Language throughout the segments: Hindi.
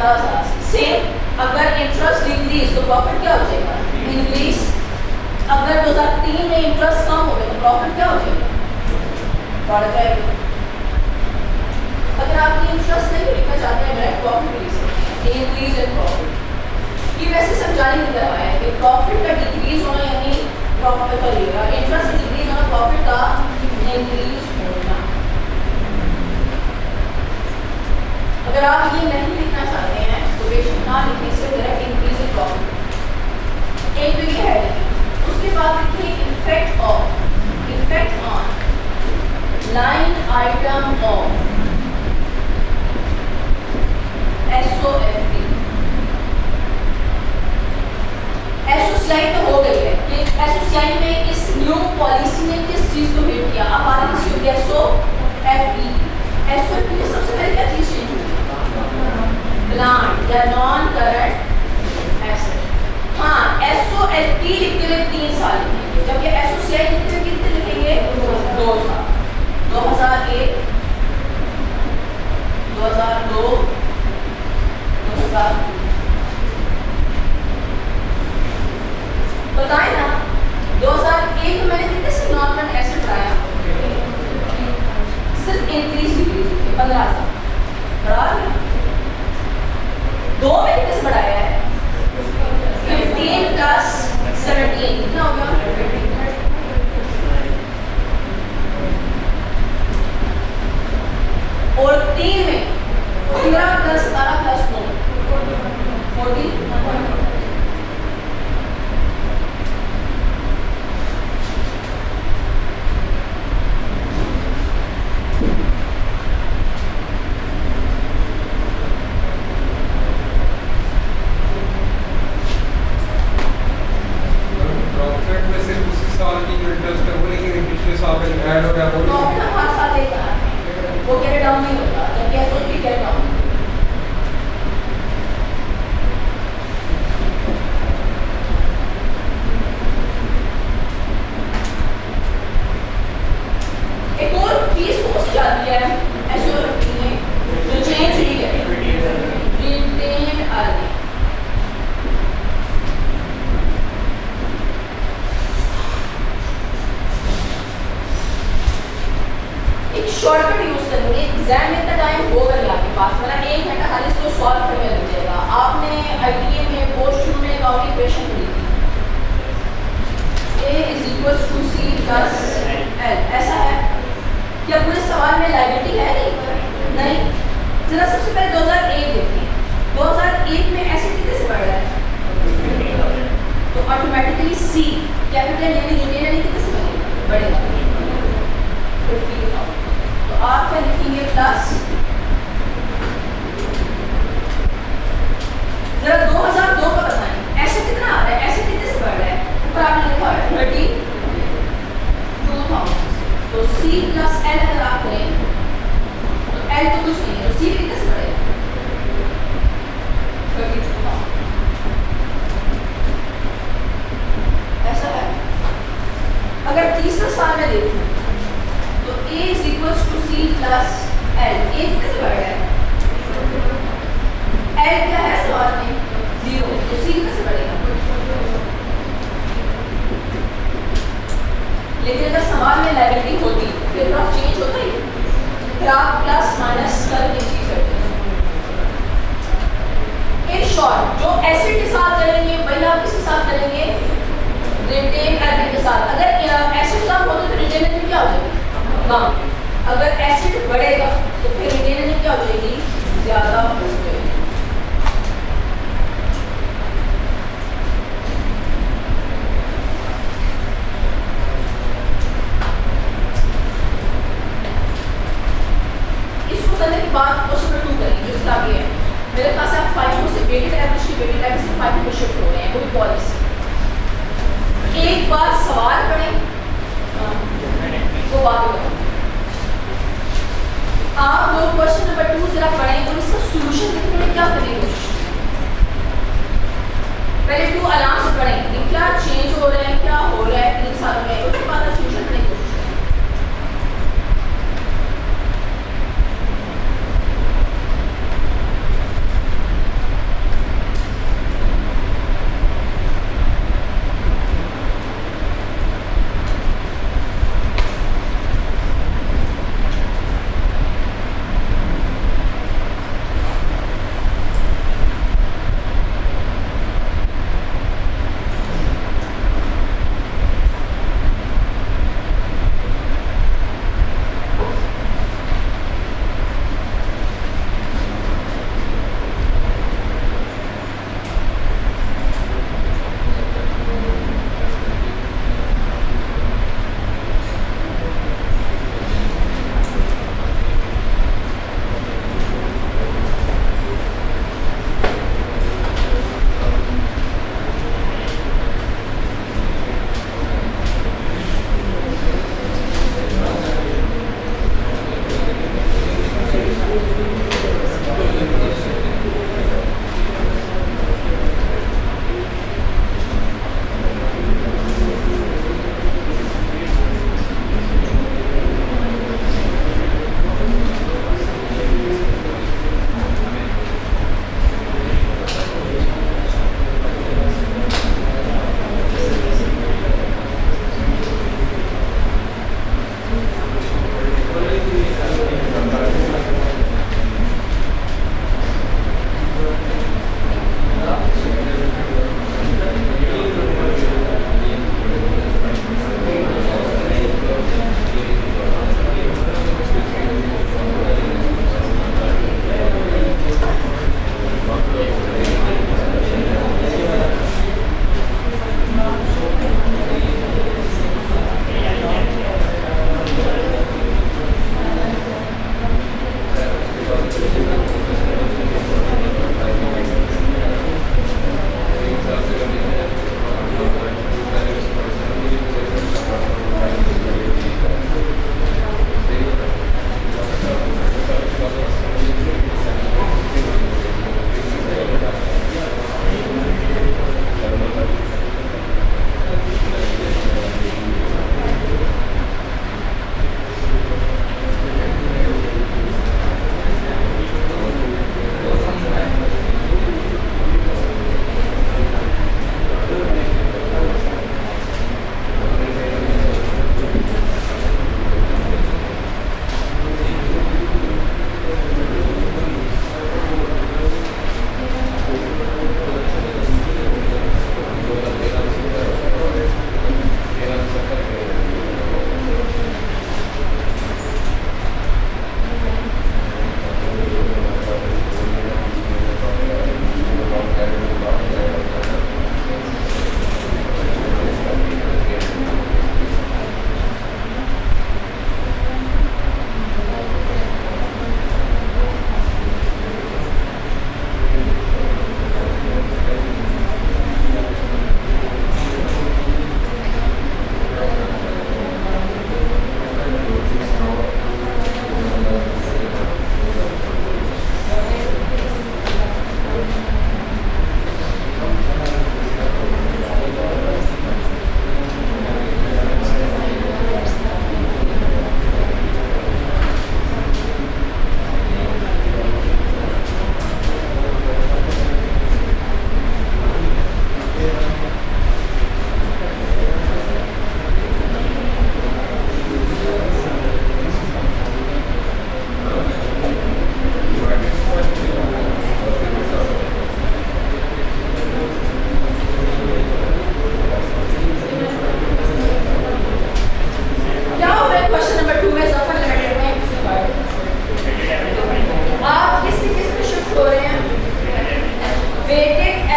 15,000 से। सेम अगर इंटरेस्ट डिक्रीज तो प्रॉफिट क्या हो जाएगा, इंक्रीज। अगर 2003 में इंटरेस्ट कम हो गया तो प्रॉफिट क्या हो जाएगा, बढ़ जाएगा। अगर आप ये इंटरेस्ट नहीं लिखना चाहते हैं डायरेक्ट प्रॉफिट भी लिख सकते हैं, इंक्रीज इन प्रॉफिट। ये वैसे समझाने की तरह है कि प्रॉफिट का डिक्रीज होना यानी प्रॉफिट का इंटरेस्ट डिक्रीज होना, प्रॉफिट का इंक्रीज होना। अगर आप ये नहीं लिखना चाहते हैं तो बेशक ना लिखने से डायरेक्ट इंक्रीज इन प्रॉफिट। एक तो ये है, उसके बाद लिखिए effect on line item of SOFT। SOCI तो हो गई है कि SOCI में इस न्यू पॉलिसी ने किस चीज को हिट किया। अब बात किसी होगी SOFT। SOFT में सबसे पहले क्या चीज चेंज हुई, प्लांट या नॉन करंट एसेट। हाँ, SOFT लिखते हुए 3 साल लिखेंगे, जबकि SOCI लिखते हुए कितने लिखेंगे, 2 साल। 2001, 2002, 2000। बताएं ना, 2001 में मैंने कितने से नॉन करंट एसेट लाया, सिर्फ इंक्रीज डिक्रीज 15,000 बढ़ा दिया। 2 में कितने से बढ़ाया है, 15 प्लस 17 कितना हो गया, और 3 में 13 प्लस 17 प्लस 9 40। प्रॉफिट में सिर्फ उसी साल की जो इंटरेस्ट है वो, लेकिन पिछले साल का जो ऐड हो गया वो प्रॉफिट हर साल देता है, वो कैरी डाउन नहीं होता, जबकि SOFT कैरी डाउन। एक और चीज हो जाती है SOFT में जो चेंज हुई है, रिटेन अर्निंग। एक शॉर्टकट यूज करेंगे, एग्जाम में इतना टाइम होगा नहीं आपके पास, वरना 1 घंटा खाली इसको सॉल्व करने में लग जाएगा। आपने ITA में बोर्ड शुरू में एक इक्वेशन पढ़ी थी, A = C + L। ऐसा है क्या पूरे सवाल में लायबिलिटी है, नहीं। जरा सबसे पहले 2001 देखिए, 2001 में ऐसे कितने से बढ़ रहा है, तो ऑटोमेटिकली C कैपिटल यानी रिटेन कितने से बढ़ेगा, 50,000। तो आप क्या लिखेंगे, प्लस। जरा 2002 का बताएं, ऐसे कितना आ रहा है, ऐसे कितने से बढ़ रहा है, ऊपर आपने लिखा है 32,000। तो C + L अगर आप करें तो L तो कुछ नहीं है, तो C कितने से बढ़ेगा, 32,000। ऐसा है। अगर तीसरा साल में देखूं तो A = C + L, A कितने से बढ़ रहा है, L क्या है सवाल में, 0, तो C कितने से बढ़ेगा। लेकिन अगर सवाल में लायबिलिटी होती फिर ग्राफ चेंज होता ही, फिर आप प्लस माइनस करके चीज करते हैं। इन शॉर्ट जो एसिड के साथ करेंगे वही आप किसके साथ करेंगे, रिटेन अर्निंग के साथ। अगर एसिड कम हो तो रिटेन अर्निंग क्या हो जाएगी, कम। अगर एसिड बढ़ेगा तो फिर रिटेन अर्निंग क्या हो जाएगी, ज्यादा हो जाएगी। इसको करने के बाद क्वेश्चन नंबर 2 करेंगे, जो इसका आगे है। मेरे पास आप 5 से वेटेड एवरेज की वेटेड एवरेज से 5 में शिफ्ट हो रहे हैं, वो भी पॉलिसी। एक बार सवाल पढ़ें, वो बात बताओ। आप लोग क्वेश्चन नंबर 2 जरा पढ़ें और इसका सॉल्यूशन देखने में क्या करने की कोशिश करें। पहले 2 आराम से पढ़ें कि क्या चेंज हो रहा है, क्या हो रहा है 3 सालों में, उसके बाद सॉल्यूशन करने की कोशिश करें।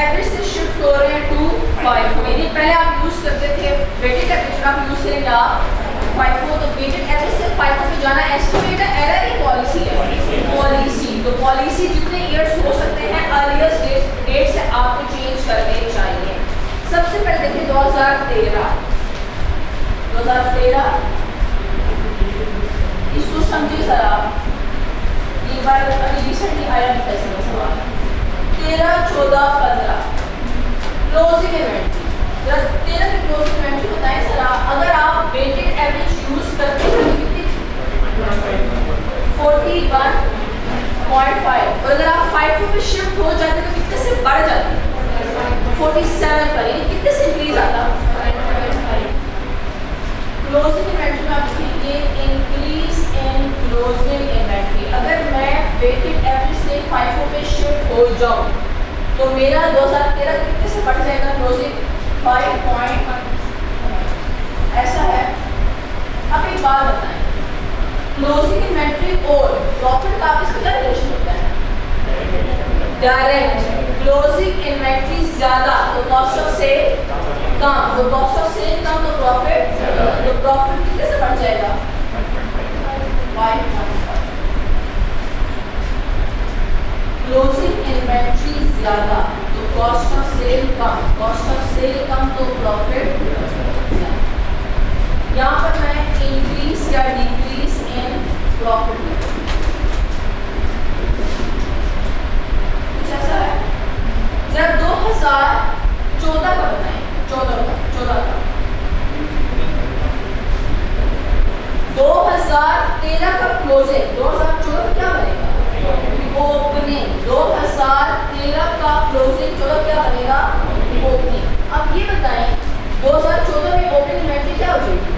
एवरेज से शिफ्ट हो रहे हैं टू FIFO, यानी पहले आप यूज करते थे वेटेड एवरेज, आप यूज करेंगे आप FIFO, तो वेटेड एवरेज से FIFO पे जाना एस्टिमेटेड एरर ही पॉलिसी है, पॉलिसी, तो पॉलिसी जितने ईयर्स हो सकते हैं अर्लीस्ट डेट से आपको चेंज करने चाहिए। सबसे पहले देखिए 2013 इसको समझिए सर आप, एक बार अभी रिसेंटली आया नहीं था इसमें सवाल 13, 14, 15 क्लोजिंग इन्वेंट्री, 13 की क्लोजिंग इन्वेंट्री बताएं सर आप, अगर आप वेटेड एवरेज यूज करते हैं तो कितनी 41.5, और अगर आप FIFO पे शिफ्ट हो जाते तो कितने से बढ़ जाते 47 पर, यानी कितने से इंक्रीज आता क्लोजिंग इन्वेंट्री में आप लिखेंगे इंक्रीज इन क्लोजिंग इन्वेंट्री। अगर मैं वेटेड एवरेज से FIFO पे शिफ्ट हो जाऊं तो मेरा 2013 कितने से बढ़ जाएगा क्लोजिंग 5 ऐसा है। अब एक बात बताएं, क्लोजिंग इन्वेंट्री और प्रॉफिट का आपस में क्या रिलेशन होता है? डायरेक्ट। क्लोजिंग इन्वेंट्री ज्यादा तो कॉस्ट ऑफ सेल कम, तो कॉस्ट ऑफ सेल कम तो प्रॉफिट, तो प्रॉफिट कितने से बढ़ जाएगा 5.5। क्लोजिंग इन्वेंट्री ज्यादा तो कॉस्ट ऑफ सेल कम, कॉस्ट ऑफ सेल कम तो प्रॉफिट ज्यादा। यहाँ पर मैं इंक्रीज या डिक्रीज इन प्रॉफिट कुछ ऐसा है। जब 2014 का बताएं, 14 का 2013 का क्लोजिंग, 2014 का क्या बनेगा ओपनिंग, 2013 का क्लोजिंग 14 क्या बनेगा ओपनिंग। अब ये बताएं 2014 में ओपनिंग इन्वेंट्री क्या हो जाएगी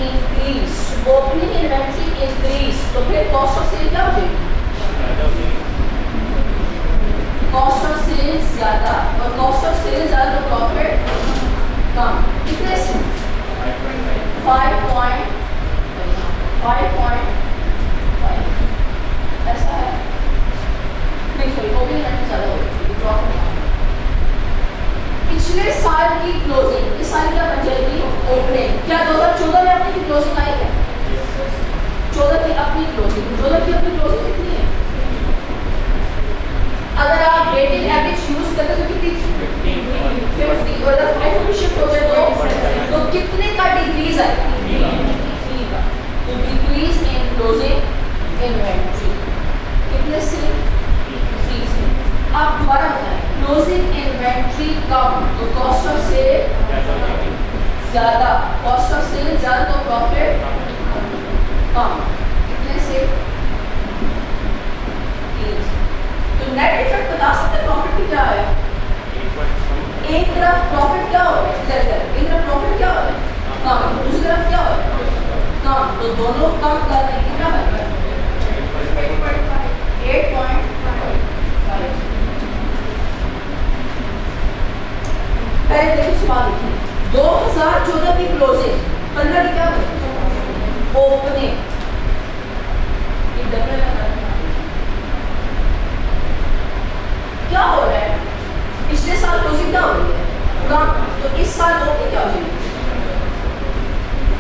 इंक्रीज, ओपनिंग इन्वेंट्री इंक्रीज, तो फिर कॉस्ट ऑफ सेल क्या हो जाएगी कॉस्ट ऑफ सेल ज्यादा, और कॉस्ट ऑफ सेल ज्यादा तो प्रॉफिट कम, कितने से 5.5 ऐसा है। नहीं सॉरी ओपनिंग इन्वेंट्री ज्यादा होगी प्रॉफिट कम। पिछले साल की क्लोजिंग इस साल क्या बन जाएगी ओपनिंग। क्या 2014 में अपनी क्लोजिंग आई है 14 की अपनी क्लोजिंग, 14 की अपनी क्लोजिंग कितनी है? अगर आप वेटेड एवरेज यूज करते तो कितनी 50, और अगर FIFO पे शिफ्ट हो गए तो कितने का डिक्रीज आएगा 3 का, तो डिक्रीज इन क्लोजिंग इन्वेंट्री कितने से 3 से। आप दोबारा बताएं क्लोजिंग इन्वेंट्री कम तो कॉस्ट ऑफ सेल ज्यादा, कॉस्ट ऑफ सेल ज्यादा तो प्रॉफिट कम, कितने से 3 से। तो नेट इफेक्ट बता सकते हैं प्रॉफिट की क्या आया? एक तरफ प्रॉफिट क्या हो रहा है इधर इधर, एक तरफ प्रॉफिट क्या हो रहा है कम, दूसरी तरफ क्या हो रहा है कम, तो दोनों कम कर रहे हैं, कितना बन रहा है 8.5। पहले देखिए सवाल देखिए 2014 की क्लोजिंग 15 की क्या बनी ओपनिंग, क्या हो रहा है पिछले साल क्लोजिंग क्या हो रही है कम, तो इस साल ओपनिंग क्या हो जाएगी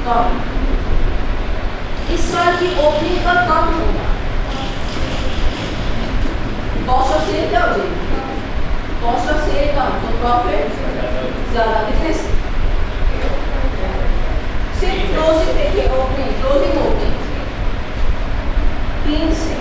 कम, इस साल की ओपनिंग का कम होगा, कॉस्ट ऑफ सेल क्या हो जाएगी कॉस्ट ऑफ सेल कम तो प्रॉफिट ज्यादा, कितने से सिर्फ क्लोजिंग देखिए ओपनिंग क्लोजिंग ओपनिंग 3 से